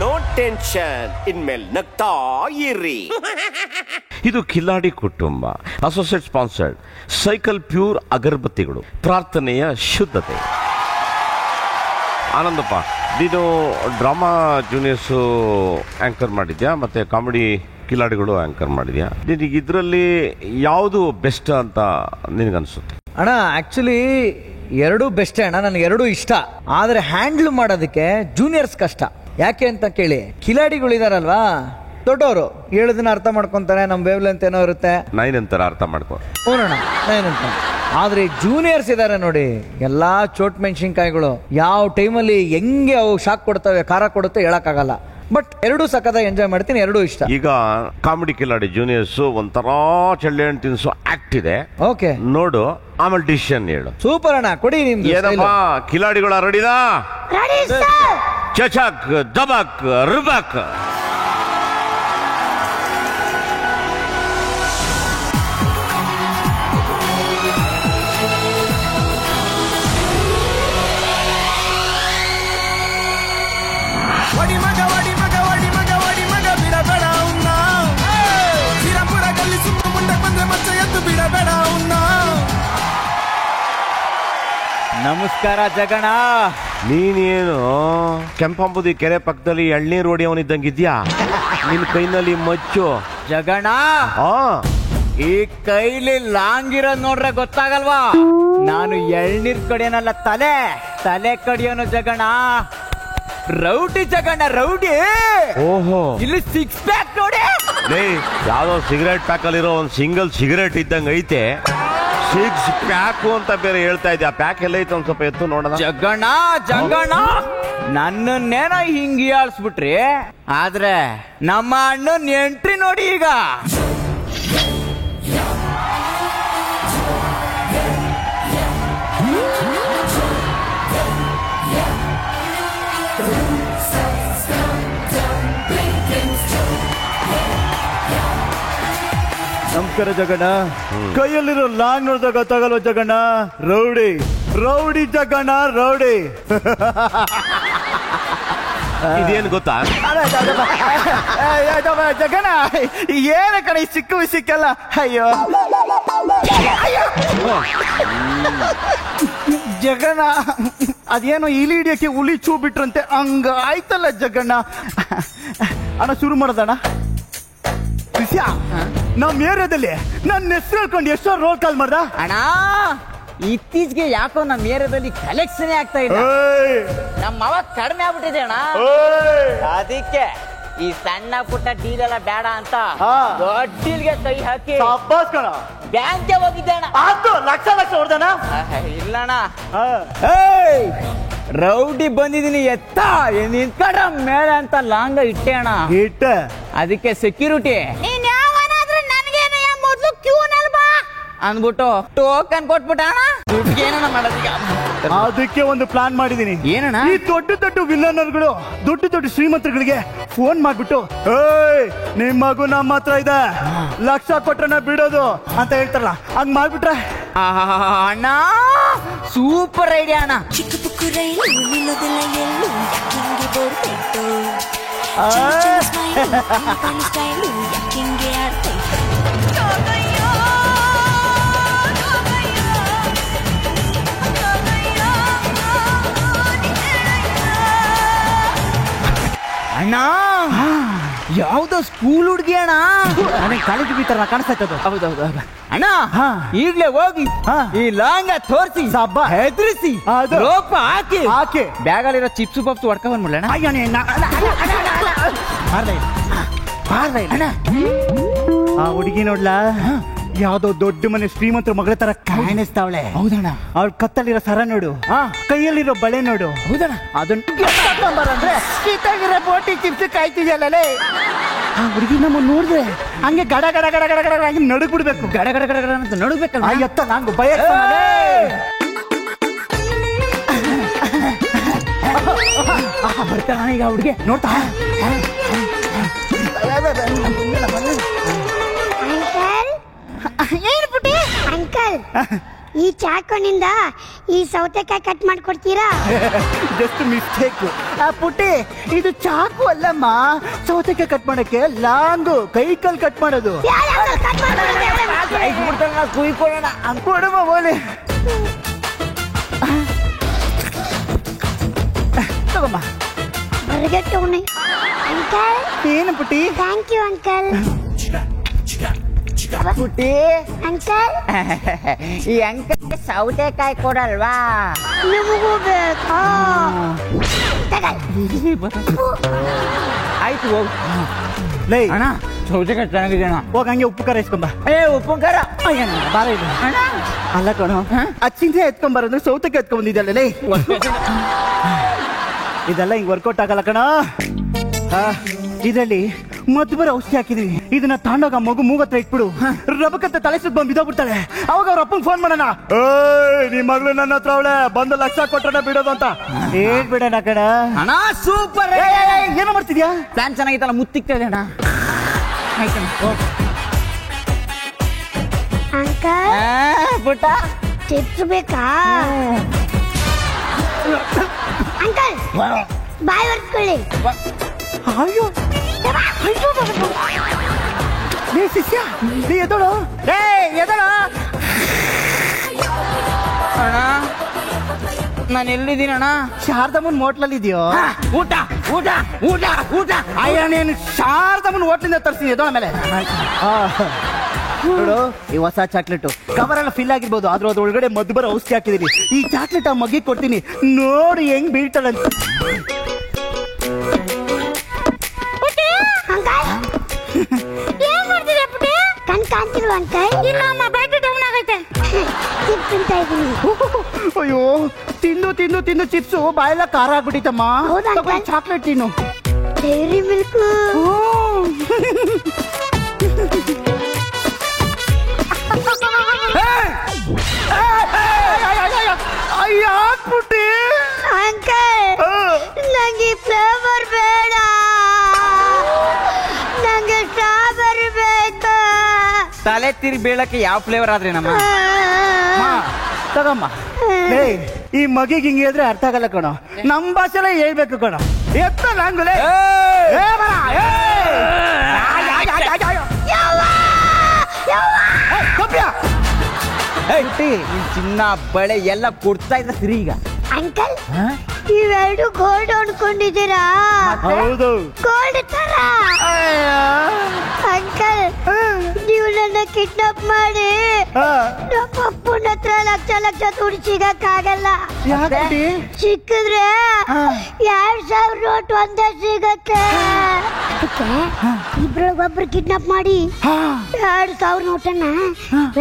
No tension, ಇನ್ಮೇಲೆ ನಗ್ತಾ ಇರಿ. ಇದು ಕಿಲಾಡಿ ಕುಟುಂಬ. ಅಸೋಸಿಯೇಟ್ ಸ್ಪಾನ್ಸರ್ಡ್ ಸೈಕಲ್ ಪ್ಯೂರ್ ಅಗರಬತ್ತಿಗಳು, ಪ್ರಾರ್ಥನೆಯ ಶುದ್ಧತೆ. ಆನಂದಪ್ಪ, ನೀನು ಡ್ರಾಮಾ ಜೂನಿಯರ್ಸು ಆಂಕರ್ ಮಾಡಿದ್ಯಾ, ಮತ್ತೆ ಕಾಮಿಡಿ ಕಿಲಾಡಿಗಳು ಆಂಕರ್ ಮಾಡಿದ್ಯಾ. ನಿನಗೆ ಇದರಲ್ಲಿ ಯಾವುದು ಬೆಸ್ಟ್ ಅಂತ ನಿನಗನ್ಸುತ್ತೆ? ಅಣ್ಣ ಆಕ್ಚುಲಿ ಎರಡೂ ಬೆಸ್ಟೇ ಅಣ್ಣ, ನನಗೆ ಎರಡೂ ಇಷ್ಟ. ಆದ್ರೆ ಹ್ಯಾಂಡ್ಲ್ ಮಾಡೋದಕ್ಕೆ ಜೂನಿಯರ್ಸ್ ಕಷ್ಟ. ಯಾಕೆ ಅಂತ ಕೇಳಿ, ಕಿಲಾಡಿಗಳಿದಾರಲ್ವಾ ದೊಡ್ಡವರು ಹೇಳೋದನ್ನ ಅರ್ಥ ಮಾಡ್ಕೊಂತಾರೆ, ನಮ್ಮ ವೇವ್ಲೆಂತ್ ಏನೋ ಇರುತ್ತೆ, ನೈನಂತರ ಅರ್ಥ ಮಾಡ್ಕೊ. ಹ್ಞೂನಣ್ಣ ನೈನಂತ. ಆದ್ರೆ ಜೂನಿಯರ್ಸ್ ಇದಾರೆ ನೋಡಿ, ಎಲ್ಲಾ ಚೋಟ್ ಮೆಣಸಿನ್ಕಾಯಿಗಳು ಯಾವ ಟೈಮಲ್ಲಿ ಹೆಂಗೆ ಅವು ಶಾಕ್ ಕೊಡ್ತವೆ, ಖಾರ ಕೊಡುತ್ತೆ ಹೇಳಕ್ಕಾಗಲ್ಲ. ಬಟ್ ಎರಡೂ ಸಖತ್ ಎಂಜಾಯ್ ಮಾಡ್ತೀನಿ, ಎರಡೂ ಇಷ್ಟ. ಈಗ ಕಾಮಿಡಿ ಕಿಲಾಡಿ ಜೂನಿಯರ್ಸ್ ಒಂಥರ ಚಳ್ಳೆ ಹಣ್ಣು ತಿನ್ಸೋ ಆಕ್ಟ್ ಇದೆ. ಓಕೆ ನೋಡು, ಆಮೇಲೆ ಡಿಸಿಷನ್ ಹೇಳು. ಸೂಪರ್ ಅಣ್ಣ, ಕೊಡಿ ನಿಮ್ದು. ಏನಪ್ಪ ಕಿಲಾಡಿಗಳ ರೆಡಿನಾ? ಚಚಕ್ ದಬಕ್ ರುಬಕ್. ನಮಸ್ಕಾರ ಜಗಣ. ನೀನೇನು ಕೆಂಪಂಬುದಿ ಕೆರೆ ಪಕ್ಕದಲ್ಲಿ ಎಳ್ನೀರು ಹೊಡಿಯವನಿದ್ದಂಗಿದ್ಯಾ? ನಿನ್ ಕೈನಲ್ಲಿ ಮಚ್ಚು ಜಗಣ. ಆ ಈ ಕೈಲಿ ಲಾಂಗ್ ಇರೋದ್ ನೋಡ್ರೆ ಗೊತ್ತಾಗಲ್ವಾ? ನಾನು ಎಳ್ನೀರ್ ಕಡಿಯೋನಲ್ಲ, ತಲೆ ಕಡಿಯೋನು ಜಗಣ. Rowdy ಜಗಣ, rowdy. ಓಹೋ, ಇಲ್ಲಿ 6 ಪ್ಯಾಕ್ ನೋಡಿ. ಯಾವ್ದೋ ಸಿಗರೇಟ್ ಪ್ಯಾಕ್ ಅಲ್ಲಿರೋ ಒಂದು ಸಿಂಗಲ್ ಸಿಗರೇಟ್ ಇದ್ದಂಗ ಐತೆ. 6 ಪ್ಯಾಕ್ ಅಂತ ಬೇರೆ ಹೇಳ್ತಾ ಇದ್ಯಾ? ಪ್ಯಾಕ್ ಎಲ್ಲ ಐತೆ, ಒಂದ್ ಸ್ವಲ್ಪ ಎತ್ತು ನೋಡೋಣ. ಜಗಣ ನನ್ನನ್ನೇನೋ ಹಿಂಗಿ ಆಳ್ಸ್ಬಿಟ್ರಿ, ಆದ್ರೆ ನಮ್ಮ ಅಣ್ಣನ್ ಎಂಟ್ರಿ ನೋಡಿ ಈಗ. ನಮಸ್ಕಾರ ಜಗಣ್ಣ. ಕೈಯಲ್ಲಿರೋ ಲಾಂಗ್ ನೋಡಿದಾಗ ಗೊತ್ತಾಗಲ್ವ Jaganna? Rowdy rowdy Jaganna, rowdy. ಇದೇನು ಗೊತ್ತಾ ಜಗಣ್ಣ? ಏನ ಕಡೆ ಸಿಕ್ಕ ವಿಷಯಕ್ಕೆಲ್ಲ ಅಯ್ಯೋ ಜಗಣ್ಣ, ಅದೇನೋ ಇಲಿ ಹಿಡಿಯಕ್ಕೆ ಹುಲಿ ಚೂ ಬಿಟ್ರಂತೆ, ಹಂಗ ಆಯ್ತಲ್ಲ ಜಗಣ್ಣ. ಅಣ್ಣ ಶುರು ಮಾಡೋದಣ್ಣ. ನಮ್ ಏರಿಯಾದಲ್ಲಿ ನನ್ನ ಹೆಸರು ಹೇಳ್ಕೊಂಡು ಎಷ್ಟೋ ರೋಲ್ ಕಾಲ್ ಮಾಡ್ದ ಅಣ್ಣ. ಇತ್ತೀಚೆಗೆ ಯಾಕೋ ನಮ್ಮ ಏರಿಯಾದಲ್ಲಿ ಕಲೆಕ್ಷನ್ ಆಗ್ತಾ ಇಲ್ಲ. ನಮ್ಮ ಅವ ಕಡಿಮೆ ಆಗ್ಬಿಟ್ಟಿದೆ ಅಣ್ಣ. ಅದಕ್ಕೆ ಈ ಸಣ್ಣ ಪುಟ್ಟ ಡೀಲ್ ಎಲ್ಲ ಬೇಡ ಅಂತ ದೊಡ್ಡ ಡೀಲ್ಗೆ ಕೈ ಹಾಕಿ ಬ್ಯಾಂಕ್ಗೆ ಹೋಗಿದ್ದೆ ಅಣ್ಣ. ಲಕ್ಷ ಹೊಡೆದಣ. ಇಲ್ಲಣ್ಣ, ರೌಡಿ ಬಂದಿದ್ದೀನಿ ಎತ್ತ ನಿಂತ್ಕೊಂಡ್ರ ಮೇಲೆ ಅಂತ ಲಾಂಗ ಇಟ್ಟೆ ಅಣ್ಣ. ಅದಕ್ಕೆ ಸೆಕ್ಯೂರಿಟಿ ಅಂದ್ಬಿಟ್ಟು ಟೋಕನ್ ಕೊಟ್ಬಿಟ್ಟ ಅಣ್ಣ. ಏನಣ್ಣ ಮಾಡೋದೀಗ? ಅದಕ್ಕೆ ಒಂದು ಪ್ಲಾನ್ ಮಾಡಿದೀನಿ. ಏನಣ್ಣ? ಈ ದೊಡ್ಡ ದೊಡ್ಡ ವಿಲನರ್ಗಳು ದೊಡ್ಡ ದೊಡ್ಡ ಶ್ರೀಮಂತರುಗಳಿಗೆ ಫೋನ್ ಮಾಡ್ಬಿಟ್ಟು, ನಿಮ್ ಮಗು ನಮ್ಮ ಹತ್ರ ಇದೆ, ಲಕ್ಷ ಕೊಟ್ರನ ಬಿಡೋದು ಅಂತ ಹೇಳ್ತಾರಲ್ಲ, ಹಂಗ್ ಮಾಡ್ಬಿಟ್ರೆ ಅಣ್ಣ ಸೂಪರ್ ಐಡಿಯಾ ಅಣ್ಣ. ಚಿಕ್ಕ ಪುಕ್ಕ ರೈಲು ನಿಲ್ಲೋದಿಲ್ಲ ಎಲ್ಲೂ, ಯಾಕಿಂಗೆ ಬೋರ್ತಿತ್ತು ಸ್ಟೈಲು, ಯಾಕಿಂಗೆ ಆಡ್ತೈತು. ಅಣ್ಣ ಯಾವ್ದೋ ಸ್ಕೂಲ್ ಹುಡ್ಗಿ ಅಣ್ಣ, ನನಗೆ ಕಾಲೇಜ್ ಬೀತಾರ ಕಾಣಿಸ್ತಾ ಇತ್ತು. ಹೌದೌದು ಅಣ್ಣ, ಈಗ್ಲೇ ಹೋಗಿ ಈ ಲಾಂಗ ತೋರಿಸಿ ಹೆದರಿಸಿ ರೋಪ ಹಾಕಿ ಬ್ಯಾಗಲ್ಲಿರೋ ಚಿಪ್ಸ್ ಪಪ್ಸ್ ಹೊಡ್ಕ ಬಂದ್ಬಿಡ್ಲಣ್ಣ. ಆ ಹುಡುಗಿ ನೋಡ್ಲಾ, ಯಾವ್ದೋ ದೊಡ್ಡ ಮನೆ ಶ್ರೀಮಂತರ ಮಗಳ ತರ ಕಾಣಿಸ್ತಾವಳೆ. ಹೌದಣ್ಣ. ಅವ್ಳ ಕತ್ತಲ್ಲಿರೋ ಸರ ನೋಡು, ಕೈಯಲ್ಲಿರೋ ಬಳೆ ನೋಡು. ಹೌದಣ್ಣ. ಅದನ್ನ ಕಿತ್ತಾಗಿರೋ ಬೋಟಿ ಚಿಪ್ಸ್ ಕಾಯ್ತಿದ್ಯಲ್ಲೇ. ಆ ಹುಡುಗಿ ನಮ್ಮ ನೋಡಿದ್ರೆ ಹಂಗೆ ಗಡ ಗಡ ಗಡ ಗಡ ಗಡ ಹಂಗೆ ನಡುಗ್ ಬಿಡ್ಬೇಕು. ಗಡ ಗಡ ಗಡ ಗಡ ಅಂತ ನಡುಗ್ಬೇಕಲ್ಲ. ಅಯ್ಯತ್ತ ನಂಗೆ ಭಯ ಬರ್ತಾಳ ಈಗ ಹುಡುಗಿ ನೋಡ್ತಾ. ಏನು ಪುಟ್ಟಿ? ಅಂಕಲ್ ಈ ಚಾಕುನಿಂದ ಈ ಸೌತೆಕಾಯಿ ಕಟ್ ಮಾಡ್ಕೊಡ್ತೀರಾ? Just mistake. ಪುಟ್ಟಿ, ಇದು ಚಾಕು ಅಲ್ಲಮ್ಮ, ಸೌತೆಕಾಯಿ ಕಟ್ ಮಾಡಕ್ಕೆ ಲಾಂಗು, ಕೈ ಕಲ್ ಕಟ್ ಮಾಡೋದು. ಕುಯ್ಕೊಳ್ಳೋಣ ಕೊಡಮ್ಮ ಬೋಲೆ. ತಗೊಮ್ಮ. ಬರಗಟ್ಟವನೆ ಅಂಕಲ್. ಏನು ಪುಟ್ಟಿ? Thank you uncle. ಪುಟ್ಟಿ ಅಂಕಲ್, ಈ ಅಂಕಲ್ ಸೌತೆಕಾಯಿ ಕೊಡಲ್ವಾ? ನಿಮಗೂ ಬೇಕಾ? ಆಯ್ತು ಹೋಗು. ಲೈ ಅಣ್ಣ ಸೌತೆಕಾಯಿ ಚೆನ್ನಾಗಿದೆ ಅಣ್ಣ. ಹೋಗ ಹಂಗೆ ಉಪ್ಪು ಖಾರ ಇಸ್ಕೊಂಬ. ಉಪ್ಪು ಖಾರ ಬಾರ ಇದು. ಅಲ್ಲ ಕಣೋ, ಅಚ್ಚಿಂದೆ ಎತ್ಕೊಂಬಾರಂದ್ರೆ ಸೌತೆಕಾಯಿ ಎತ್ಕೊಂಬಂದಿದ್ದಲ್ಲ ಲೈ. ಇದೆಲ್ಲ ಹಿಂಗ್ ವರ್ಕೌಟ್ ಆಗಲ್ಲ ಕಣ. ಇದರಲ್ಲಿ ಮದ್ಬರ ಔಷಧಿ ಹಾಕಿದೀನಿ. ಇದನ್ನ ತಾಂಡೋಗ ಮಗು ಮೂಗತ್ರ ಇಟ್ಬಿಡು. ರಬಕತ್ತ ತಲೆ ಸುತ್ತ ಬಂದು ಬಿದ್ದೋಗ್ಬಿಡ್ತಾಳೆ. ಅವಾಗ ಅವ್ರ ಅಪ್ಪಂಗೆ ಫೋನ್ ಮಾಡೋಣ, ನಿಮ್ ಮಗಳು ನನ್ನ ಹತ್ರ ಅವಳೆ, ಬಂದು ಲಕ್ಷ ಕೊಟ್ಟರೆ ಬಿಡೋದು ಅಂತ ಹೇಳ್ಬಿಡೋಣ ಕಣ. ಅಣ್ಣ ಸೂಪರ್. ಏನೋ ಮಾಡ್ತಿದ್ಯಾ? ಪ್ಲಾನ್ ಚೆನ್ನಾಗಿತ್ತಲ್ಲ, ಮುತ್ತಿಕ್ತಾ ಇದೆ ಅಣ್ಣ. ಆಯ್ತಣ್ಣ. ಅಂಕಲ್ ಪುಟ್ಟ ಚಿಪ್ಸ್ ಬೇಕಾ? ಅಂಕಲ್ ಬಾಯ್ ಒರ್ಸ್ಕೊಳ್ಳಿ. ಅಯ್ಯೋ ಲೇ ಶಿಷ್ಯ, ನೀ ಎದೋಳು. ಲೇ ಎದೋಳು. ಅಣ್ಣ ನಾನು ಎಲ್ಲಿದ್ದೀನಿ ಅಣ್ಣ? ಶಾರದಮ್ಮನ್ ಹೋಟ್ಲಲ್ಲಿ ಇದೆಯೋ? ಊಟ ಊಟ ಊಟ ಊಟ. ಅಯ್ಯ ನೀನು ಶಾರದಮ್ಮನ್ ಹೋಟ್ಲಿಂದ ತರಿಸಿ ಎದೋಳ ಮೇಲೆ. ನೋಡು, ಈ ಹೊಸ ಚಾಕ್ಲೇಟು ಕವರ್ ಎಲ್ಲ ಫಿಲ್ ಆಗಿರ್ಬೋದು, ಆದ್ರೂ ಅದ್ರೊಳಗಡೆ ಮದ್ಬರ ಔಷಧಿ ಹಾಕಿದೀನಿ. ಈ ಚಾಕ್ಲೇಟ್ ಆ ಮಗ್ಗಿ ಕೊಡ್ತೀನಿ, ನೋಡಿ ಹೆಂಗ್ ಬೀಳ್ತಾಳಂತ. ಏನ್ ಮಾಡ್ತೀರಾ ಪುಟ್ಟಿ? ಕಣ್ ಕಾಣ್ತಿಲ್ವ ಅಂಕಲ್? ಇಲ್ಲ ಅಮ್ಮ, ಬ್ಯಾಟ್ರಿ ಡೌನ್ ಆಗೈತೆ. ಚಿಪ್ಸ್ ತಿಂತಾ ಇದೀನಿ. ಅಯ್ಯೋ, ತಿಂದು ತಿಂದು ತಿಂದು ಚಿಪ್ಸು ಬಾಯೆಲ್ಲ ಖಾರ ಆಗ್ಬಿಟ್ಟಿತ್ತಮ್ಮ. ಹೌದಾ ಅಂಕಲ್? ಚಾಕ್ಲೇಟ್ ತಿನ್ನು. Dairy milk. ಅಯ್ಯ ಪುಟ್ಟಿ. ಅಂಕಲ್ ನಂಗೆ ಫ್ಲೇವರ್ ಬೇಡ, ನಂಗೆ ಸ್ಟ್ರಾಬೆರಿ ಬೇಕು. ತಲೆ ತಿರುಗಿ ಬೀಳಕ್ಕೆ ಯಾವ ಫ್ಲೇವರ್ ಆದ್ರೆ ನಮ್ಮ ತಗಮ್ಮ. ಈ ಮಗಿಗೆ ಹಿಂಗೆ ಹೇಳಿದ್ರೆ ಅರ್ಥ ಆಗಲ್ಲ ಕಣೋ, ನಮ್ ಭಾಷೆಲ್ಲ ಹೇಳ್ಬೇಕು ಕಣೋ. ಎತ್ತ ಲಾಂಗುಲೆ. ಚಿನ್ನ ಬಳೆ ಎಲ್ಲ ಕೊಡ್ತಾ ಇದ್ದ ಸರಿ ಈಗ. ಅಂಕಲ್ ಇವೆರಡು ಗೋಲ್ಡ್ ಅನ್ಕೊಂಡಿದ್ದೀರಾ? ಹೌದು, ಗೋಲ್ಡ್ ತರ. ಅಂಕಲ್ ನೀವು ನನ್ನ ಕಿಡ್ನಾಪ್ ಮಾಡಿ ನಮ್ಮ ಅಪ್ಪನ ಹತ್ರ ಲಕ್ಷ ಲಕ್ಷ ದುಡ್ಡು ಸಿಗಕ್ಕಾಗಲ್ಲ. ಸಿಕ್ಕಿದ್ರೆ 2000 ನೋಟ್ ಒಂದೇ ಸಿಗತ್ತೆ. ಇಬ್ರೊಬ್ಬರು ಕಿಡ್ನಾಪ್ ಮಾಡಿ 2000 ನೋಟನ್ನ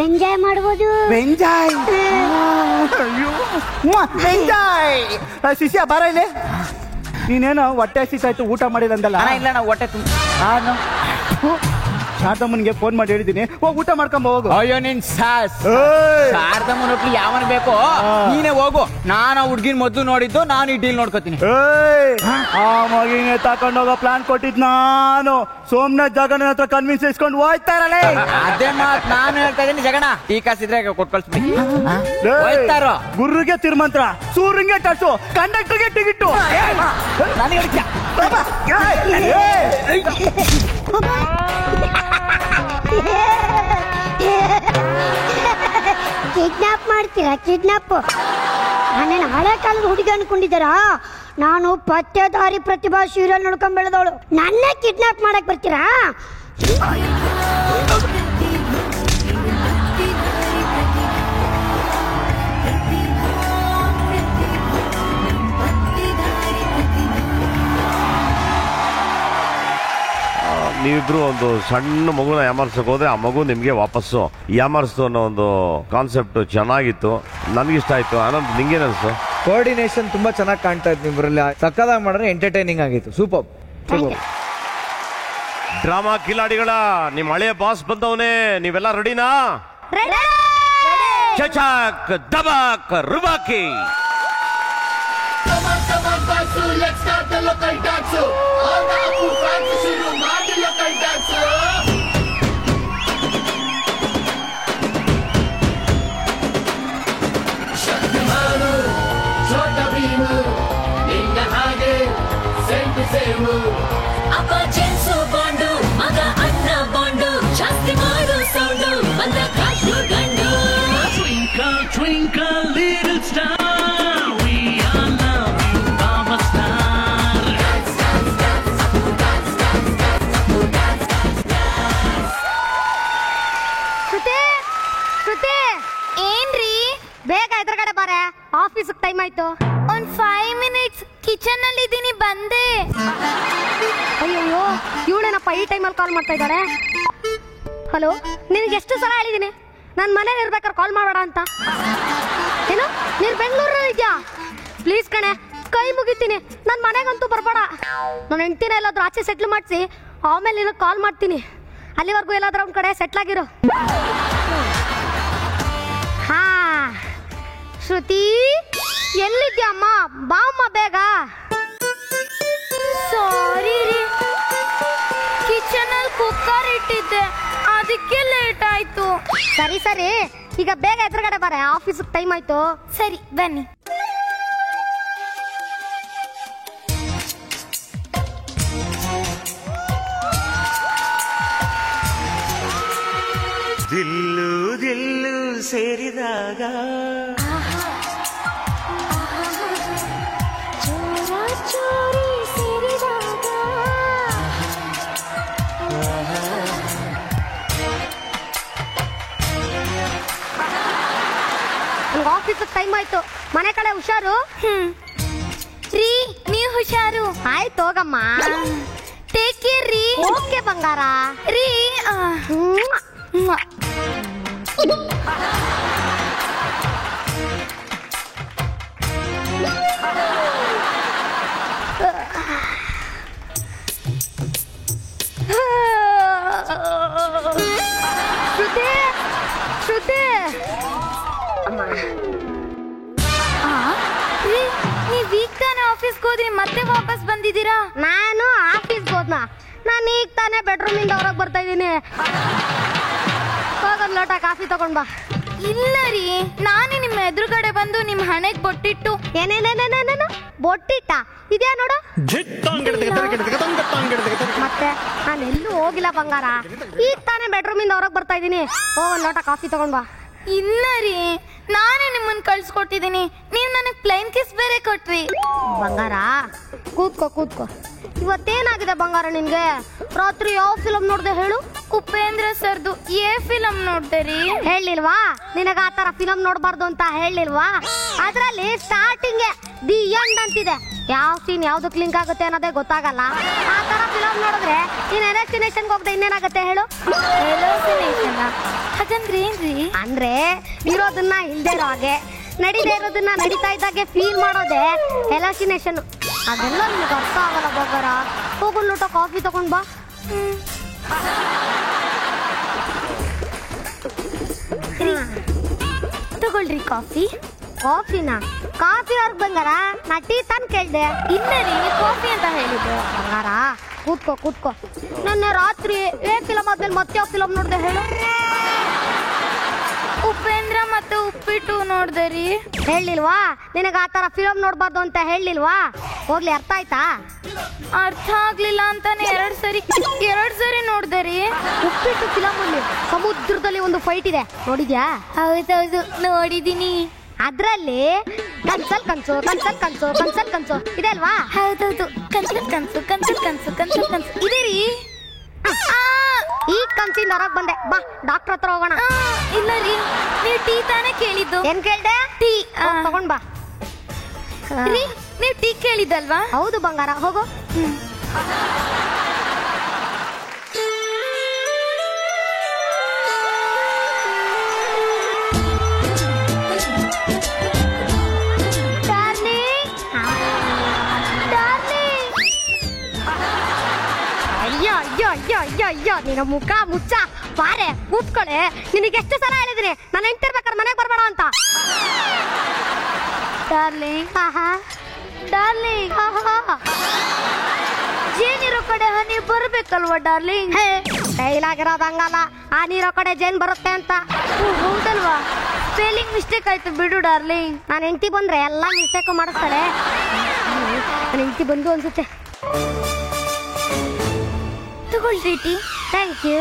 ಎಂಜಾಯ್ ಮಾಡ್ಬೋದು. ಎಂಜಾಯ್. ಶಿಷ್ಯ ಬಾರ ಇಲ್ಲಿ. ನೀನೇನು ಹೊಟ್ಟೆ ಹಸಿತಾಯ್ತು, ಊಟ ಮಾಡಿಲ್ಲ ಅಂದಲ್ಲ? ಇಲ್ಲ ನಾವು ಹೊಟ್ಟೆ ನಾನು ಶಾರದಮ್ಮನಿಗೆ ಫೋನ್ ಮಾಡಿ ಹೇಳಿದ್ದೀನಿ, ಹೋಗಿ ಊಟ ಮಾಡ್ಕೊಂಬ ಹೋಗು. ಅಯ್ಯೋ ನಿನ್ ಸಾಸ್ ಶಾರದಮ್ಮನ ಹೋಟ್ಲಿ ಯಾವನ್ ಬೇಕೋ ನೀನೇ ಹೋಗು. ನಾನು ಹುಡ್ಗಿನ ಮೊದ್ಲು ನೋಡಿದ್ದು, ನಾನು ಈ ಡೀಲ್ ನೋಡ್ಕೋತೀನಿ. ಆ ಮಗಿನ ತಕೊಂಡೋಗೋ ಪ್ಲಾನ್ ಕೊಟ್ಟಿದ್ ನಾನು. ಸೋಮನಾಥ್ ಜಗಣ್ಣ ಹತ್ರ ಕನ್ವಿನ್ಸ್ ಇಸ್ಕೊಂಡು ಹೋಯ್ತಾರಲ್ಲ. ಅದೇ ಮಾತ್ ನಾನು ಹೇಳ್ತಾ ಇದೀನಿ. ಜಗಣ ಟೀ ಕಾಸಿದ್ರೆ ಕೊಟ್ಕೊಳ್ಸ್ಬಿಡಿ. ಹೋಯ್ತಾರೋ ಗುರುಗೆ ತಿರುಮಂತ್ರ, ಸೂರ್ಯಂಗೆ ಟಚು, ಕಂಡಕ್ಟರ್ಗೆ ಟಿಕೆಟ್. ನನಗೆ ಕಿಡ್ನಾಪ್ ಮಾಡ್ತೀರಾ? ಕಿಡ್ನಾಪ್ ನಾನೇನು ಹಳೆ ಕಾಲದ ಹುಡುಗಿ ಅನ್ಕೊಂಡಿದ್ದಾರಾ? ನಾನು ಪತ್ತೆದಾರಿ ಪ್ರತಿಭಾ ಸೀರಿಯಲ್ ನೋಡ್ಕೊಂಡ್ ಬೆಳೆದವಳು. ನನ್ನೇ ಕಿಡ್ನಾಪ್ ಮಾಡಕ್ ಬರ್ತೀರಾ? ನೀವಿಬ್ರು ಒಂದು ಸಣ್ಣ ಮಗುನ ಯಾಮಾರ್ಸಕ್ ಹೋದ್ರೆ ಆ ಮಗು ನಿಮ್ಗೆ ವಾಪಸ್ಸು ಯಾಮಾರಿಸ್ತು ಅನ್ನೋ ಒಂದು ಕಾನ್ಸೆಪ್ಟ್ ಚೆನ್ನಾಗಿತ್ತು, ನನಗಿಷ್ಟ ಆಯ್ತು. ಆನಂದ್ ನಿಂಗೇನ್ ಅನ್ಸು? ಕೋಆರ್ಡಿನೇಷನ್ ತುಂಬಾ ಚೆನ್ನಾಗಿ ಕಾಣ್ತಾ ಇತ್ತು ನಿಮ್ಮರಲ್ಲಿ. ಸಕ್ಕದಾಗಿ ಮಾಡಿದ್ರೆ ಎಂಟರ್ಟೈನಿಂಗ್ ಆಗಿತ್ತು. ಸೂಪರ್. ಡ್ರಾಮಾ ಕಿಲಾಡಿಗಳ ನಿಮ್ ಹಳೆಯ ಬಾಸ್ ಬಂದವನೇ, ನೀವೆಲ್ಲ ರೆಡಿನಾ? ಚಚಾಕ್ ದಬಾಕ್ ರುಬಾಕಿ. Let's start the local dance. All the Apu fans shuru ಮಾಡಿ local dance. ನೀವು ಅಪ್ಪ ಜೇನ್ಸು ಬಾಂಡು ಮಗ ಅಣ್ಣ ಬಾಂಡು ಜಾಸ್ತಿ ಮಾಡು ಸೌಂಡು ಬಂದ ಕಾಟ್ಲು ಗಂಡು Twinkle, twinkle, little star, we are loving our star. ಶ್ರುತಿ ಏನ್ರಿ ಬೇಗ ಎದುರುಗಡೆ ಬಾರೆ, ಆಫೀಸ್ ಟೈಮ್ ಆಯ್ತು. ಒಂದ್ 5 ಮಿನಿಟ್ಸ್ ಕಿಚನ್ ಅಲ್ಲಿ ಇದೀನಿ, ಬಂದೆ. ಅಯ್ಯೋ ಇವಳೇನಪ್ಪ ಈ ಟೈಮಲ್ಲಿ ಕಾಲ್ ಮಾಡ್ತಾ ಇದ್ದಾರೆ. ಹಲೋ, ನಿನಗೆ ಎಷ್ಟು ಸಲ ಹೇಳಿದೀನಿ ನಾನು ಮನೇಲಿ ಇರ್ಬೇಕಾದ್ರೆ ಕಾಲ್ ಮಾಡಬೇಡ ಅಂತ. ಏನು ನೀನು ಬೆಂಗಳೂರಲ್ಲಿ ಇದೆಯಾ? ಪ್ಲೀಸ್ ಕಣೆ, ಕೈ ಮುಗಿತೀನಿ, ನನ್ನ ಮನೆಗಂತೂ ಬರಬೇಡ. ನನ್ನ ಹೆಂಡ್ತಿನ ಎಲ್ಲಾದ್ರೂ ಆಚೆ ಸೆಟ್ಲ್ ಮಾಡಿಸಿ ಆಮೇಲೆ ನಿನಗೆ ಕಾಲ್ ಮಾಡ್ತೀನಿ. ಅಲ್ಲಿವರೆಗೂ ಎಲ್ಲಾದ್ರೂ ಒಂದು ಕಡೆ ಸೆಟ್ಲ್ ಆಗಿರು. ಹಾ ಶ್ರುತಿ, ಎಲ್ಲಿದ್ಯಾ ಅಮ್ಮ? ಬಾ ಅಮ್ಮ ಬೇಗ. ಸಾರಿ ರೀ, ಕಿಚನ್ ಅಲ್ಲಿ ಕುಕ್ಕರ್ ಇಟ್ಟಿದ್ದೆ, ಅದಕ್ಕೆ ಲೇಟ್ ಆಯ್ತು. ಸರಿ ಸರಿ, ಈಗ ಬೇಗ ಎದುರುಗಡೆ ಬಾರೆ, ಆಫೀಸ್ ಟೈಮ್ ಆಯ್ತು. ಸರಿ ಬನ್ನಿ. ದಿಲ್ಲು ದಿಲ್ಲು ಸೇರಿದಾಗ ಆಫೀಸ್ ಟೈಮ್ ಆಯ್ತು, ಮನೆ ಕಡೆ ಹುಷಾರು. ರೀ ನೀವು ಹುಷಾರು. ಆಯ್ತು ಹೋಗಮ್ಮ. ಟೇಕ್ ಕೇರ್ ರೀ. ಓಕೆ ಬಂಗಾರ. ರೀ ಶ್ರುತಿ ಶ್ರುತಿ ರೀ, ನೀವ್ ಈಗ ತಾನೇ ಆಫೀಸ್ಗೆ ಹೋದ್ರಿ, ಮತ್ತೆ ವಾಪಸ್ ಬಂದಿದ್ದೀರಾ? ನಾನು ಆಫೀಸ್ಗೆ ಹೋದ್ನಾ? ನಾನು ಈಗ ತಾನೇ ಬೆಡ್ರೂಮ್ ಇಂದ ಹೊರಗೆ ಬರ್ತಾ ಇದ್ದೀನಿ. ಹೋಗೊಂದು ಲೋಟ ಕಾಫಿ ತಗೊಂಡ್ ಬಾ. ಇಲ್ಲ ರೀ, ನಾನೇ ನಿಮ್ಮ ಎದುರುಗಡೆ ಬಂದು ನಿಮ್ಮ ಹಣೆಗೆ ಬೊಟ್ಟಿಟ್ಟು. ಏನೇನೇನೇನೇನೇನು ಬೊಟ್ಟಿಟ್ಟ? ಇದ್ಯಾ ನೋಡು. ಮತ್ತೆ ನಾನು ಎಲ್ಲೂ ಹೋಗಿಲ್ಲ ಬಂಗಾರ, ಈಗ ತಾನೇ ಬೆಡ್ರೂಮ್ ಇಂದ ಹೊರಗೆ ಬರ್ತಾ ಇದ್ದೀನಿ. ಹೋಗೊಂದು ಲೋಟ ಕಾಫಿ ತಗೊಂಡ್ ಬಾ. ಇಲ್ಲ ರೀ, ನಾನೇ ನಿಮ್ಮನ್ನ ಕಳ್ಸಿಕೊಟ್ಟಿದ್ದೀನಿ, ನೀವು ನನಗೆ ಪ್ಲೈನ್ ಕಿಸ್ ಬೇರೆ ಕೊಟ್ರಿ. ಬಂಗಾರ ಕೂತ್ಕೋ ಕೂತ್ಕೋ. ಇವತ್ತೇನಾಗಿದೆ ಬಂಗಾರ ನಿನ್ಗೆ? ರಾತ್ರಿ ಯಾವ ಫಿಲಮ್ ನೋಡ್ದೆ ಹೇಳು? ಉಪೇಂದ್ರ ಸರ್ದು ಏ ಫಿಲಮ್ ನೋಡ್ದೆ ರೀ. ಹೇಳಿಲ್ವಾ ನಿನಗ ಆ ತರ ಫಿಲಮ್ ನೋಡ್ಬಾರ್ದು ಅಂತ? ಹೇಳಿಲ್ವಾ? ಅದ್ರಲ್ಲಿ ಸ್ಟಾರ್ಟಿಂಗ್ ದಿ ಎಂಡ್ ಅಂತಿದೆ. ಯಾವ ಸೀನ್ ಯಾವ್ದಕ್ ಲಿಂಕ್ ಆಗುತ್ತೆ ಅನ್ನೋದೇ ಗೊತ್ತಾಗಲ್ಲ. ಆ ತರ ಫಿಲಮ್ ನೋಡಿದ್ರೆ ನೀನ್ ಎಲೆಕ್ಟಿನೇಷನ್ಗೆ ಹೋಗದೆ ಇನ್ನೇನಾಗುತ್ತೆ ಹೇಳು? ಹಾಗಂದ್ರೆ ಏನ್ರಿ? ಅಂದ್ರೆ ಇರೋದನ್ನ ಇಲ್ದೇ ಇರೋ ಹಾಗೆ, ನಡೀದೇ ಇರೋದನ್ನ ನಡೀತಾ ಇದ್ದಾಗೆ ಫೀಲ್ ಮಾಡೋದೆ ಎಲಾಸಿನೇಷನ್. ಅದೆಲ್ಲ ನಿನಗೆ ಅರ್ಥ ಆಗಲ್ಲ ಬಂಗಾರ. ಹೋಗು ಲೋಟ ಕಾಫಿ ತಗೊಂಡ್ ಬಾ. ತಗೊಳ್ರಿ ಕಾಫಿ. ಕಾಫಿನ? ಕಾಫಿ ಅವ್ರಿಗೆ ಬಂಗಾರ, ನಾ ಟೀ ತಾನು ಕೇಳ್ದೆ. ಇಲ್ಲ ರೀ, ಕಾಫಿ ಅಂತ ಹೇಳಿದ್ದು. ಬಂಗಾರ ಕೂತ್ಕೋ ಕೂತ್ಕೋ. ನನ್ನ ರಾತ್ರಿ ಏ ಫಿಲಮ್ ಆದ್ಮೇಲೆ ಮತ್ತೆ ಯಾವ ಫಿಲಮ್ ನೋಡ್ದೆ ಹೇಳು? ಉಪೇಂದ್ರ ಮತ್ತೆ ಉಪ್ಪಿಟ್ಟು ನೋಡ್ದೆ ರೀ. ಹೇಳಿಲ್ವಾ ನಿನಗೆ ಆ ತರ ಫಿಲಮ್ ನೋಡ್ಬಾರ್ದು ಅಂತ? ಹೇಳಿಲ್ವಾ? ಹೋಗ್ಲಿ, ಅರ್ಥ ಆಯ್ತಾ? ಅರ್ಥ ಆಗ್ಲಿಲ್ಲ ಅಂತಾನೆ ಎರಡ್ ಸರಿ ನೋಡ್ದೆ ರೀ. ಉಪ್ಪಿಟ್ಟು ಫಿಲಮ್ ಅಲ್ಲಿ ಸಮುದ್ರದಲ್ಲಿ ಒಂದು ಫೈಟ್ ಇದೆ, ನೋಡಿದ್ಯಾ? ಹೌದೌದು, ನೋಡಿದೀನಿ. ಅದ್ರಲ್ಲಿ ಕನ್ಸಲ್ ಕನ್ಸು ಕನ್ಸಲ್ ಕನ್ಸು ಕನ್ಸಲ್ ಕನ್ಸು ಇದೆ ಅಲ್ವಾ? ಹೌದೌದು, ಕನ್ಸಲ್ ಕನ್ಸು ಕನ್ಸಲ್ ಕನ್ಸು ಕನ್ಸಲ್ ಕನ್ಸು ಇದೆ ರೀ. ಈ ಕನ್ಸಿಂದ ಹೊರಗೆ ಬಂದೆ, ಬಾ ಡಾಕ್ಟರ್ ಹತ್ರ ಹೋಗೋಣ. ಇಲ್ಲ ರೀ, ನೀವು ಟೀ ತಾನೇ ಕೇಳಿದ್ದು. ಏನ್ ಕೇಳ್ದೆ? ಟೀ ತಗೊಂಡ್ ಬಾ. ರೀ, ನೀವು ಟೀ ಕೇಳಿದ್ದಲ್ವಾ? ಹೌದು ಬಂಗಾರ, ಹೋಗು. ಅಯ್ಯೋ ನಿನ್ನ ಮುಖ ಮುಚ್ಚ ಬಾರೆ, ಕೂತ್ಕೊಳ್ಳೆ. ನಿನಗೆ ಎಷ್ಟು ಸಲ ಹೇಳಿದ್ರಿ ನಾನು ಹೆಂಡ್ತಿರ್ಬೇಕಾದ್ರೆ ಮನೆಗೆ ಬರ್ಬೇಡ ಅಂತ? ಡಾರ್ಲಿಂಗ್, ಡಾರ್ಲಿಂಗ್, ಜೇನಿರೋ ಕಡೆ ಹನಿ ಬರ್ಬೇಕಲ್ವಾ ಡಾರ್ಲಿಂಗ್? ಡೈಲಾಗ್ ಇರೋದು ಹಂಗಲ್ಲ, ಆ ನೀರೋ ಕಡೆ ಜೇನ್ ಬರುತ್ತೆ ಅಂತ. ಹೌದಲ್ವಾ? ಸ್ಪೆಲ್ಲಿಂಗ್ ಮಿಸ್ಟೇಕ್ ಆಯ್ತು ಬಿಡು ಡಾರ್ಲಿಂಗ್. ನಾನು ಹೆಂಡ್ತಿ ಬಂದ್ರೆ ಎಲ್ಲ ಮಿಸ್ಟೇಕ್ ಮಾಡಿಸ್ತಾಳೆ. ನನ್ನ ಹೆಂಡ್ತಿ ಬಂದು ಅನ್ಸುತ್ತೆ. ತಗೊಳ್ರಿ. Thank you.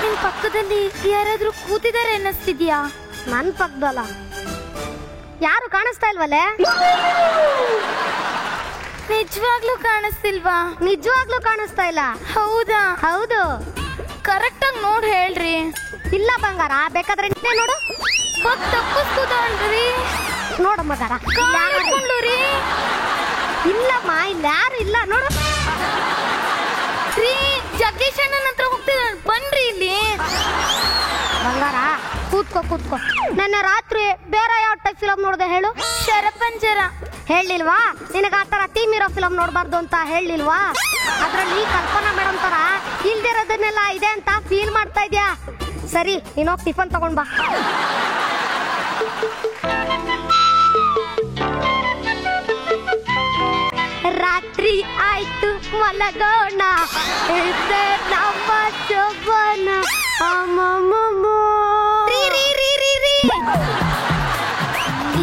ನಿನ್ ಪಕ್ಕದಲ್ಲಿ ಯಾರಾದ್ರೂ ಕೂತಿದ್ದಾರೆ ಅನ್ನಿಸ್ತಿದ್ಯಾ? ನನ್ ಪಕ್ಕದಲ್ಲ, ಯಾರು ಕಾಣಿಸ್ತಾ ಇಲ್ವಲ್ಲೇ? ನಿಜವಾಗ್ಲೂ ಕಾಣಿಸ್ತಿಲ್ವಾ? ನಿಜವಾಗ್ಲೂ ಕಾಣಿಸ್ತಾ ಇಲ್ಲ. ಹೌದಾ? ಹೌದು. ಕರೆಕ್ಟ್ ಆಗಿ ನೋಡಿ ಹೇಳ್ರಿ. ಇಲ್ಲ ಬಂಗಾರ, ಬೇಕಾದ್ರೆ ನೀನೇ ನೋಡು. ತಪ್ಪಿಸ್ಕೊತಾಳ್ರಿ. ನೋಡು ಬಂಗಾರ, ಕಾಣಿಸ್ಕೊಂಡ್ರಿ. ಇಲ್ಲಮ್ಮ, ಇಲ್ಲಿ ಯಾರು ಇಲ್ಲ ನೋಡು. ಜಗದೀಶ್ ಅಣ್ಣನ ಹತ್ರ ಹೋಗ್ತಿದ್ದಾನೆ, ಬನ್ರಿ ಇಲ್ಲಿ. ಬಂಗಾರ ಕೂತ್ಕೋ. ನನ್ನ ರಾತ್ರಿ ಬೇರೆ ಯಾವ ಟೈಪ್ ಫಿಲಮ್ ನೋಡ್ದೆ ಹೇಳು? ಶರಪಂಜರ. ಹೇಳಿಲ್ವಾ ನಿನಗ ಆ ತರ ಟೀಮ್ ಇರೋ ಫಿಲಮ್ ನೋಡ್ಬಾರ್ದು ಅಂತ? ಹೇಳಿಲ್ವಾ? ಅದ್ರಲ್ಲಿ ಕಲ್ಪನಾ ಮೇಡಮ್ ತರ ಇಲ್ದಿರೋದನ್ನೆಲ್ಲ ಇದೆ ಅಂತ ಫೀಲ್ ಮಾಡ್ತಾ ಇದ್ಯಾ? ಸರಿ, ನೀನೋಗಿ ಟಿಫನ್ ತಗೊಂಡ್ ಬಾ. ರಾತ್ರಿ ಆಯ್ತು ಮಲಗೋಣ, ನಮ್ಮ ಶೋಭನ.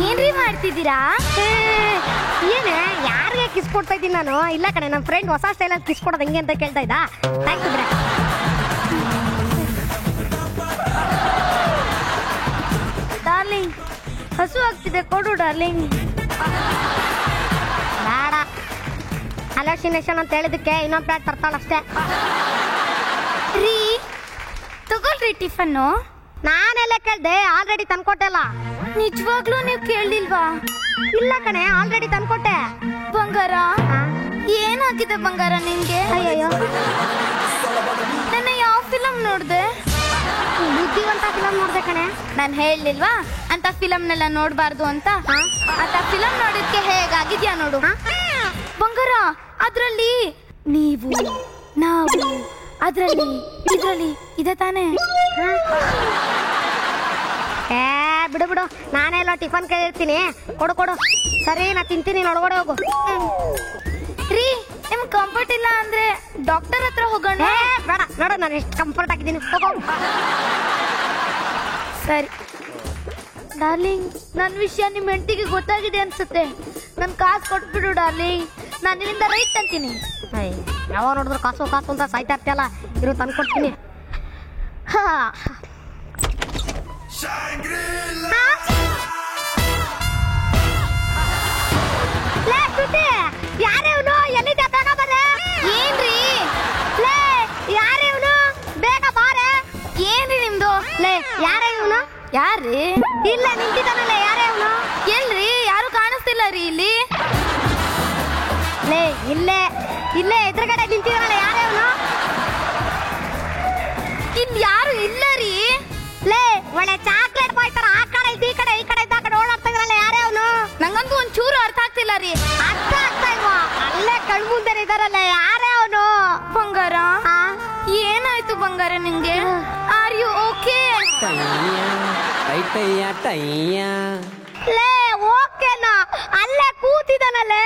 ಏನ್ರಿ ಮಾಡ್ತಿದ್ದೀರಾ? ಏನೇ, ಯಾರಿಗೆ ಕಿಸ್ ಕೊಡ್ತಾ ಇದ್ದೀನಿ ನಾನು? ಇಲ್ಲ ಕಣೆ, ನಮ್ಮ ಫ್ರೆಂಡ್ ಹೊಸ ಸ್ಟೈಲಲ್ಲಿ ಕಿಸ್ ಕೊಡೋದು ಹೆಂಗೆ ಅಂತ ಕೇಳ್ತಾ ಇದ್ದ. Thank you. ಡಾರ್ಲಿಂಗ್, ಹಸು ಆಗ್ತಿದೆ, ಕೊಡು ಡಾರ್ಲಿಂಗ್. ಬೇಡ, ಅಲೋಸಿನೇಷನ್ ಅಂತ ಹೇಳಿದಕ್ಕೆ ಇನ್ನೊಂದು ಪ್ಲೇಟ್ ತರ್ತಾಳಷ್ಟೇ. ರೀ, ತಗೊಳ್ರಿ ಟಿಫನ್ನು. ನಾನೆಲ್ಲ ಕೇಳ್ದೆ, ಆಲ್ರೆಡಿ ತಂದ್ಕೊಟ್ಟೆಲ್ಲ. ನಿಜವಾಗ್ಲೂ ನೀವು ಕೇಳಿಲ್ವಾ? ಇಲ್ಲ ಕಣೆ, ಆಲ್ರೆಡಿ ತಂದ್ಕೊಟ್ಟೆ. ಬಂಗಾರ, ಏನಾಗಿದೆ ಬಂಗಾರ ನಿನ್ಗೆ? ಅಯ್ಯಯ್ಯೋ, ನನ್ನ ಯಾವ ಫಿಲಮ್ ನೋಡ್ದೆ? ಬುದ್ಧಿವಂತ ಫಿಲಮ್ ನೋಡ್ದೆ ಕಣೆ. ನಾನು ಹೇಳಲಿಲ್ವಾ ಅಂತ ಫಿಲಮ್ನೆಲ್ಲ ನೋಡ್ಬಾರ್ದು ಅಂತ? ಅಂತ ಫಿಲಮ್ ನೋಡಿದ್ಕೆ ಹೇಗಾಗಿದ್ಯಾ ನೋಡು. ಬಂಗಾರ, ಅದ್ರಲ್ಲಿ ನೀವು, ನಾವು, ಅದ್ರಲ್ಲಿ, ಇದ್ರಲ್ಲಿ ಇದೆ ತಾನೇ? ಬಿಡು, ನಾನೆಲ್ಲ ಟಿಫನ್ ಕೇಳಿರ್ತೀನಿ. ಕೊಡು. ಸರಿ, ನಾ ತಿಂತೀನಿ, ಒಳಗಡೆ ಹೋಗು. ರೀ, ನಿಮ್ ಕಂಫರ್ಟ್ ಇಲ್ಲ ಅಂದ್ರೆ ಡಾಕ್ಟರ್ ಹತ್ರ ಹೋಗೋಣ. ಬೇಡ, ನೋಡು ನಾನು ಎಷ್ಟು ಕಂಫರ್ಟ್ ಆಗಿದ್ದೀನಿ. ಹೋಗೋ. ಸರಿ ಡಾರ್ಲಿಂಗ್, ನನ್ನ ವಿಷಯ ನಿಮ್ಮ ಹೆಂಡತಿಗೆ ಗೊತ್ತಾಗಿದೆ ಅನ್ಸುತ್ತೆ. ನನ್ ಕಾಸು ಕೊಟ್ಬಿಡು ಡಾರ್ಲಿಂಗ್, ನಾನು ಇಲ್ಲಿಂದ ರೈಟ್ ಅಂತೀನಿ. ಯಾವಾಗ ನೋಡಿದ್ರು ಕಾಸು ಅಂತ ಸಾಯ್ತಾ ಇರ್ತೀಯಲ್ಲ, ಇರು ತಂದ್ಕೊಡ್ತೀನಿ. ಯಾರೇ ಇವನು? ಎಲ್ಲಿದ್ದ? ಬೇಗ ಬಾರೆ. ಏನ್ರಿ? ಲೇ, ಯಾರೇ ಇವನು? ಬೇಗ ಬಾರೆ. ಏನ್ರಿ ನಿಮ್ದು? ಲೇ, ಯಾರೇ ಇವನು? ಯಾರ್ರಿ? ಇಲ್ಲ, ನಿಂತಿದ್ದಾನಲ್ಲ, ಯಾರೇ ಅವನು? ಎಲ್ರಿ? ಯಾರು ಕಾಣಿಸ್ತಿಲ್ಲ ರೀ ಇಲ್ಲಿ. ಲೇ, ಇಲ್ಲೇ ಎದುರುಗಡೆ ನಿಂತಿದ್ದಾನಲ್ಲ, ಯಾರೇ ಅವನು? ಇಲ್ಲಿ ಯಾರು ಇಲ್ಲ ರೀ. ಲೇ, ಒಳ್ಳೆ ಚಾಕ್ಲೇಟ್ ಬಾಯ್ ತರ ಆ ಕಡೆ ಈ ಕಡೆ ಓಡಾಡ್ತಾ ಇದ್ರಲ್ಲ, ಯಾರೇ ಅವನು? ನಂಗಂತೂ ಒಂಚೂರು ಅರ್ಥ ಆಗ್ತಿಲ್ಲ ರೀ. ಅರ್ಥ ಆಗ್ತಾ ಇಲ್ವಾ? ಅಲ್ಲೇ ಕಣ್ಮುಂದೆ ಇದಾರಲ್ಲ, ಯಾರೇ ಅವನು? ಬಂಗಾರ, ಏನಾಯ್ತು ಬಂಗಾರ ನಿಂಗೆ? Are you okay? ಲೇ, ಓಕೆನಾ? ಅಲ್ಲೇ ಕೂತಿದಾನಲ್ಲೇ.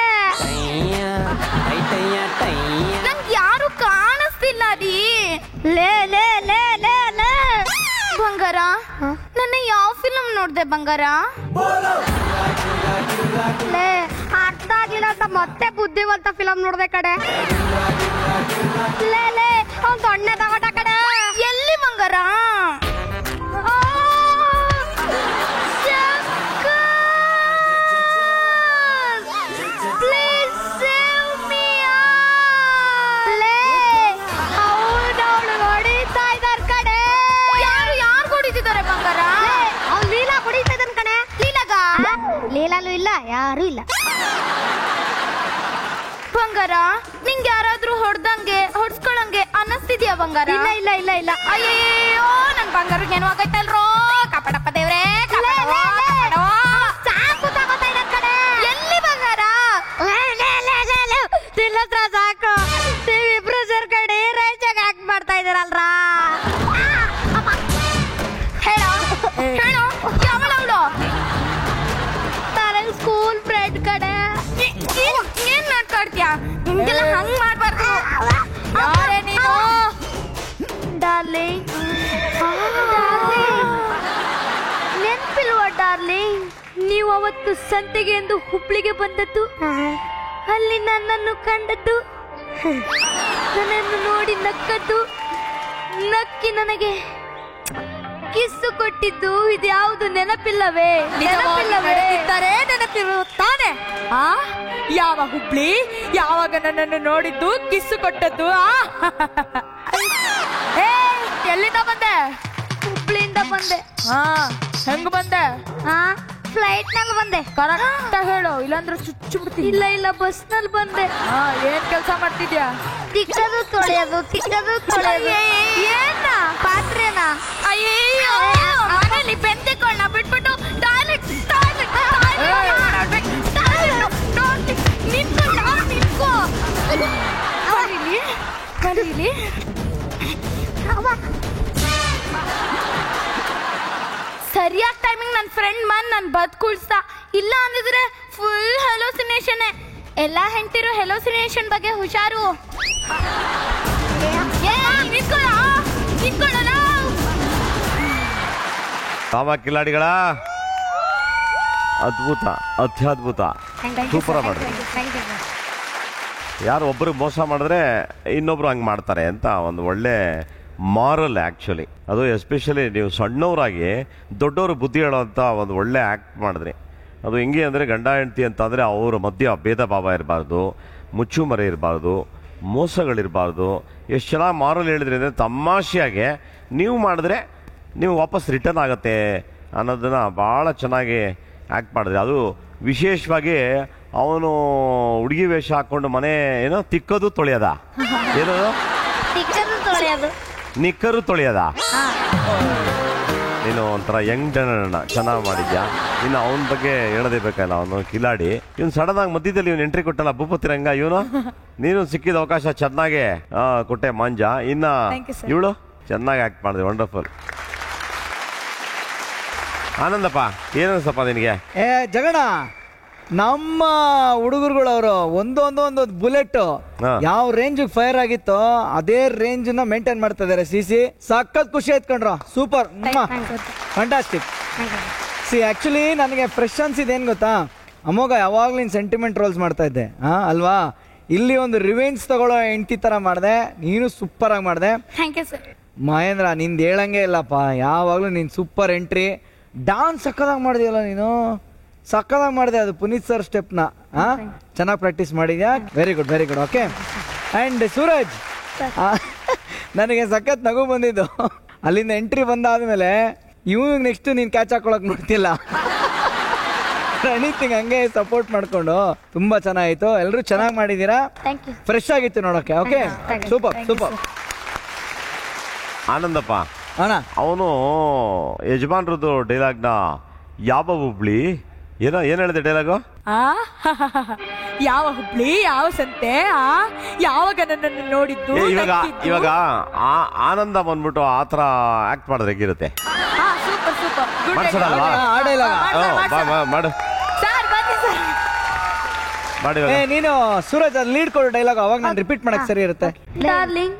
ನಂಗೆ ಯಾರು ಕಾಣಿಸ್ತಿಲ್ಲ ರೀ. ಲೇ ಬಂಗಾರ, ನನ್ನ ಯಾವ ಫಿಲಮ್ ನೋಡ್ದೆ ಬಂಗಾರ? ಲೇ, ಅರ್ಥ ಆಗಿಲ್ಲ ಅಂತ ಮತ್ತೆ ಬುದ್ಧಿವಂತ ಫಿಲಮ್ ನೋಡ್ದೆ ಕಡೆ. ಲೇ, ಅವ್ನ್ ದೊಣ್ಣೆ ತಗೋಟ ಕಡೆ. ಎಲ್ಲಿ ಬಂಗಾರ? ಲೀಲಾಲು ಇಲ್ಲ, ಯಾರು ಇಲ್ಲ. ಬಂಗಾರ, ನಿಂಗೆ ಯಾರಾದ್ರೂ ಹೊಡ್ಸ್ಕೊಳಂಗೆ ಅನ್ನಿಸ್ತಿದ್ಯಾ ಬಂಗಾರ? ಇಲ್ಲ. ಅಯ್ಯೋ, ನನ್ ಬಂಗಾರಕ್ಕೆ ಏನು ಆಗೈತಲ್ರೋ? ಕಾಪಾಡಪ್ಪ ದೇವ್ರೆ, ಸಾಕು ತಗೋತಾ ಇದ್ದ ಕಡೆ. ಎಲ್ಲಿ ಬಂಗಾರ? ತಿನ್ನತ್ರ ಸಾಕು. ನೀವಿಬ್ರು ಸೇರ್ಕಡೆ ರೈಚಾಗ ಹಾಕ್ ಮಾಡ್ತಾ ಇದೀರಲ್ರ. ಹೇಳೋ, ಯಾವಳವಳು? ಸ್ಕೂಲ್ ಫ್ರೆಂಡ್ ಕಡೆ. ಏನ್ ಮಾತಾಡ್ತೀಯ? ನಿಮ್ಗೆಲ್ಲ ಹಂಗ್ ಮಾಡ್ಬಾರ್ದು. ಯಾರೇ ನೀನು? ಡಾರ್ಲಿಂಗ್, ನೆನ್ಪಿಲ್ವಾ ಡಾರ್ಲಿಂಗ್? ನೀವು ಅವತ್ತು ಸಂತೆಗೆ ಎಂದು ಹುಬ್ಳಿಗೆ ಬಂದದ್ದು? ಅಲ್ಲಿ ನನ್ನನ್ನು ಕಂಡದ್ದು, ನನ್ನನ್ನು ನೋಡಿ ನಕ್ಕದ್ದು, ನಕ್ಕಿ ನನಗೆ ಕಿಸ್ಸು ಕೊಟ್ಟಿದ್ದು, ಇದ್ಯಾವುದು ನೆನಪಿಲ್ಲವೇ? ನೆನಪಿರುತ್ತಾನೆ. ಯಾವ ಹುಬ್ಳಿ ಯಾವಾಗ ನನ್ನನ್ನು ನೋಡಿದ್ದು ಕಿಸ್ಸು ಕೊಟ್ಟದ್ದು? ಎಲ್ಲಿಂದ ಬಂದೆ? ಹುಬ್ಳಿಯಿಂದ ಬಂದೆ. ಹೆಂಗ್ ಬಂದೆ? ಫ್ಲೈಟ್ ನಲ್ಲಿ ಬಂದೆ. ಕರೆಕ್ಟ್ ಹೇಳು, ಇಲ್ಲಾಂದ್ರೆ ಚುಚ್ಚು ಬಿಡ್ತೀನಿ. ಇಲ್ಲ ಬಸ್ ನಲ್ಲಿ ಬಂದೆ. ಏನ್ ಕೆಲಸ ಮಾಡ್ತಿದ್ಯಾ? ತಿಕ್ಕದು ತೊಳೆಯೋದು, ತಿಕ್ಕದು ತೊಳೆಯೋದು. ಏನ ಪಾತ್ರೆನಾ? ಅಯ್ಯೋ ಮನೇಲಿ ಬೆಂದಿಕೊಳ್ಳ ಬಿಟ್ಬಿಟ್ಟು ಟಾಯ್ಲೆಟ್ ನಿಂತ್ಕೋ. ಬರೀಲಿ ಸರಿಯಾದ ಟೈಮಿಂಗ್ ನನ್ನ ಫ್ರೆಂಡ್ ನನ್ ಬದುಕುಳ್ಸ. ಇಲ್ಲ ಅಂದಿದ್ರೆ ಫುಲ್ ಹೆಲೋಸಿನೇಷನ್. ಎಲ್ಲಾ ಹೆಂಡತಿರು ಹೆಲೋಸಿನೇಷನ್ ಬಗ್ಗೆ ಹುಷಾರು. ಕಿಲಾಡಿಗಳ ಅದ್ಭುತ, ಅತ್ಯದ್ಭುತ, ಸೂಪರ್ ಮಾಡ್ರಿ. ಯಾರು ಒಬ್ಬರು ಮೋಸ ಮಾಡಿದ್ರೆ ಇನ್ನೊಬ್ರು ಹಂಗೆ ಮಾಡ್ತಾರೆ ಅಂತ ಒಂದು ಒಳ್ಳೆ ಮಾರಲ್ ಆ್ಯಕ್ಚುಲಿ. ಅದು ಎಸ್ಪೆಷಲಿ ನೀವು ಸಣ್ಣವರಾಗಿ ದೊಡ್ಡವರು ಬುದ್ಧಿ ಹೇಳೋವಂಥ ಒಂದು ಒಳ್ಳೆ ಆ್ಯಕ್ಟ್ ಮಾಡಿದ್ರಿ. ಅದು ಹೆಂಗೆ ಅಂದರೆ ಗಂಡ ಹೆಂಡತಿ ಅಂತಂದರೆ ಅವರ ಮಧ್ಯ ಭೇದ ಭಾವ ಇರಬಾರ್ದು, ಮುಚ್ಚುಮರೆ ಇರಬಾರ್ದು, ಮೋಸಗಳಿರಬಾರ್ದು. ಎಷ್ಟು ಚೆನ್ನಾಗಿ ಮಾರಲ್ ಹೇಳಿದ್ರಿ ಅಂದರೆ ತಮಾಷೆಯಾಗೆ ನೀವು ಮಾಡಿದ್ರೆ ನೀವು ವಾಪಸ್ ರಿಟರ್ನ್ ಆಗುತ್ತೆ ಅನ್ನೋದನ್ನು ಭಾಳ ಚೆನ್ನಾಗಿ ಆ್ಯಕ್ಟ್ ಮಾಡಿದ್ರಿ. ಅದು ವಿಶೇಷವಾಗಿ ಅವನು ಹುಡುಗಿ ವೇಷ ಹಾಕ್ಕೊಂಡು ಮನೆ ಏನೋ ತಿಕ್ಕೋದು ತೊಳೆಯೋದ, ಏನದು ನಿಕ್ಕರು ತೊಳೆಯೋದ. ನೀನು ಒಂಥರ ಯಂಗ್ ಡನ್ ಚೆನ್ನಾಗಿ ಮಾಡಿದ್ಯಾ. ಇನ್ನು ಅವನ ಬಗ್ಗೆ ಹೇಳದೇ ಬೇಕಲ್ಲ, ಅವನು ಕಿಲಾಡಿ. ಇವನು ಸಡನ್ ಆಗಿ ಮಧ್ಯದಲ್ಲಿ ಇವನು ಎಂಟ್ರಿ ಕೊಟ್ಟಲ್ಲ ಭೂಪತಿ ರಂಗ. ಇವನು ನೀನು ಸಿಕ್ಕಿದ ಅವಕಾಶ ಚೆನ್ನಾಗೆ ಕೊಟ್ಟೆ ಮಂಜ. ಇನ್ನ ಇವಳು ಚೆನ್ನಾಗಿ ಆಕ್ಟ್ ಮಾಡಿದೆ, ವಂಡರ್ಫುಲ್. ಆನಂದಪ್ಪ ಏನನ್ಸಪ್ಪ ನಿನಗೆ? ಜಗಣ, ನಮ್ಮ ಹುಡುಗರುಗಳವರು ಒಂದೊಂದು ಬುಲೆಟ್ ಯಾವ ರೇಂಜ್ ಫೈರ್ ಆಗಿತ್ತೋ ಅದೇ ರೇಂಜ್ ನ ಮೇಂಟೈನ್ ಮಾಡ್ತಾ ಇದಾರೆ. ಸಿಸಿ ಸಖತ್ ಖುಷಿ ಆಯ್ತ್ಕೊಂಡ್ರ, ಸೂಪರ್, ಫ್ಯಾಂಟಾಸ್ಟಿಕ್. ಸಿ ಆಕ್ಚುಲಿ ನನಗೆ ಫ್ರೆಶ್ ಅನ್ಸಿದ್ ಏನ್ ಗೊತ್ತಾ, ಅಮೋಘ ಯಾವಾಗ್ಲೂ ನೀನ್ ಸೆಂಟಿಮೆಂಟ್ ರೋಲ್ಸ್ ಮಾಡ್ತಾ ಇದ್ದೆ ಅಲ್ವಾ? ಇಲ್ಲಿ ಒಂದು ರಿವೆಂಜ್ ತಗೊಳ್ಳೋ ಹೆಂಡತಿ ತರ ಮಾಡಿದೆ, ನೀನು ಸೂಪರ್ ಆಗಿ ಮಾಡಿದೆ. ಮಹೇಂದ್ರ ನಿಂದು ಹೇಳಂಗೆ ಇಲ್ಲಪ್ಪ, ಯಾವಾಗ್ಲೂ ನೀನ್ ಸೂಪರ್ ಎಂಟ್ರಿ. ಡಾನ್ಸ್ ಸಕ್ಕದಾಗಿ ಮಾಡಿದೆಯಲ್ಲ ನೀನು, ಸಕ್ಕದಾಗಿ ಮಾಡಿದೆ. ಅದು ಪುನೀತ್ ಸರ್ ಸ್ಟೆಪ್ನ ಚೆನ್ನಾಗಿ ಪ್ರಾಕ್ಟೀಸ್ ಮಾಡಿದ್ಯಾ. Very good, very good. Okay. And Suraj, ನನಗೆ ಸಖತ್ ನಗು ಬಂದಿದ್ದು ಅಲ್ಲಿಂದ ಎಂಟ್ರಿ ಬಂದಾದ್ಮೇಲೆ ಇವಾಗ ನೆಕ್ಸ್ಟ್ ನೀನು ಕ್ಯಾಚ್ ಹಾಕೊಳಕ್ ನೋಡ್ತಿಲ್ಲ. ಎನಿಥಿಂಗ್ ಹಂಗೆ ಸಪೋರ್ಟ್ ಮಾಡ್ಕೊಂಡು ತುಂಬಾ ಚೆನ್ನಾಗಿತ್ತು. ಎಲ್ಲರೂ ಚೆನ್ನಾಗಿ ಮಾಡಿದ್ದೀರಾ, ಫ್ರೆಶ್ ಆಗಿತ್ತು ನೋಡೋಕೆ. Okay, super super. ಆನಂದಪ್ಪ ಅಣ್ಣ, ಅವನು ಯಜಮಾನ್ರದ್ದು ಡೈಲಾಗ್ನ ಯಾವ ಹುಬ್ಳಿ ಏನ್ ಹೇಳಿದೆ ಡೈಲಾಗು? ಯಾವ ಹುಬ್ಳಿ ಯಾವ ಸಂತೆ ಯಾವಾಗ ನನ್ನನ್ನು ನೋಡಿದ್ದು. ಇವಾಗ ಆನಂದ ಬಂದ್ಬಿಟ್ಟು ಆತರ ಆಕ್ಟ್ ಮಾಡಿದ್ರೆ ಹೇಗಿರುತ್ತೆ? ನೀನು ಸೂರಜ್ ಅದು ಲೀಡ್ ಕೊಡು ಡೈಲಾಗ್, ಅವಾಗ ನಾನು ರಿಪೀಟ್ ಮಾಡಕ್ ಸರಿ ಇರುತ್ತೆ. ಡಾರ್ಲಿಂಗ್,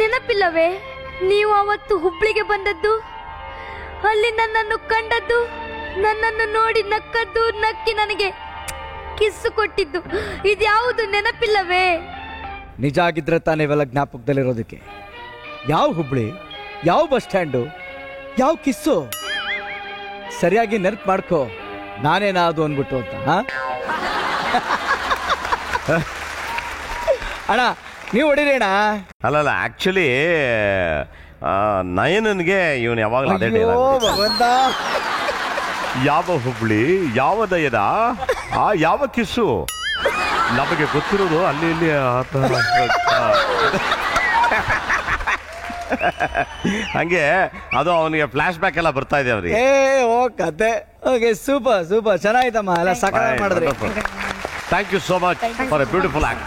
ನೆನಪಿಲ್ಲವೇ ನೀವು ಅವತ್ತು ಹುಬ್ಳಿಗೆ ಬಂದದ್ದು, ಅಲ್ಲಿ ನನ್ನನ್ನು ಕಂಡದ್ದು, ನನ್ನನ್ನು ನೋಡಿ ನಕ್ಕದ್ದು, ನಕ್ಕಿ ನನಗೆ ಕಿಸ್ಸು ಕೊಟ್ಟಿದ್ದು, ಇದ್ಯಾವುದು ನೆನಪಿಲ್ಲವೇ? ನಿಜ ಆಗಿದ್ರೆ ತಾನೇ ಇವೆಲ್ಲ ಜ್ಞಾಪಕದಲ್ಲಿರೋದಕ್ಕೆ. ಯಾವ ಹುಬ್ಳಿ, ಯಾವ ಬಸ್ ಸ್ಟ್ಯಾಂಡು, ಯಾವ ಕಿಸ್ಸು, ಸರಿಯಾಗಿ ನೆನಪು ಮಾಡ್ಕೋ. ನಾನೇನಾ ಅದು ಅಂದ್ಬಿಟ್ಟು ಅಂತ. ಅಣ್ಣ ನೀವು ಹೊಡಿರಿ ಅಣ್ಣ. ಅಲ್ಲಲ್ಲ, ಆಕ್ಚುಲಿ ನಯನನ್ಗೆ ಇವನು ಯಾವಾಗಲೂ ಅದೇ ಡೈಲಾಗ್. ಯಾವ ಹುಬ್ಳಿ, ಯಾವ ದಯದ, ಯಾವ ಕಿಸ್ಸು, ನಮಗೆ ಗೊತ್ತಿರೋದು ಅಲ್ಲಿ ಇಲ್ಲಿ ಹಂಗೆ ಅದು ಅವನಿಗೆ ಫ್ಲಾಶ್ ಬ್ಯಾಕ್ ಎಲ್ಲ ಬರ್ತಾ ಇದೆ ಅವ್ರಿಗೆ. ಓ ಕತೆ. ಓಕೆ, ಸೂಪರ್ ಸೂಪರ್, ಚೆನ್ನಾಗಿತ್ತಮ್ಮ, ಎಲ್ಲ ಸಕಾಲ ಮಾಡಿದ್ರಿ. Thank you so much for a beautiful act.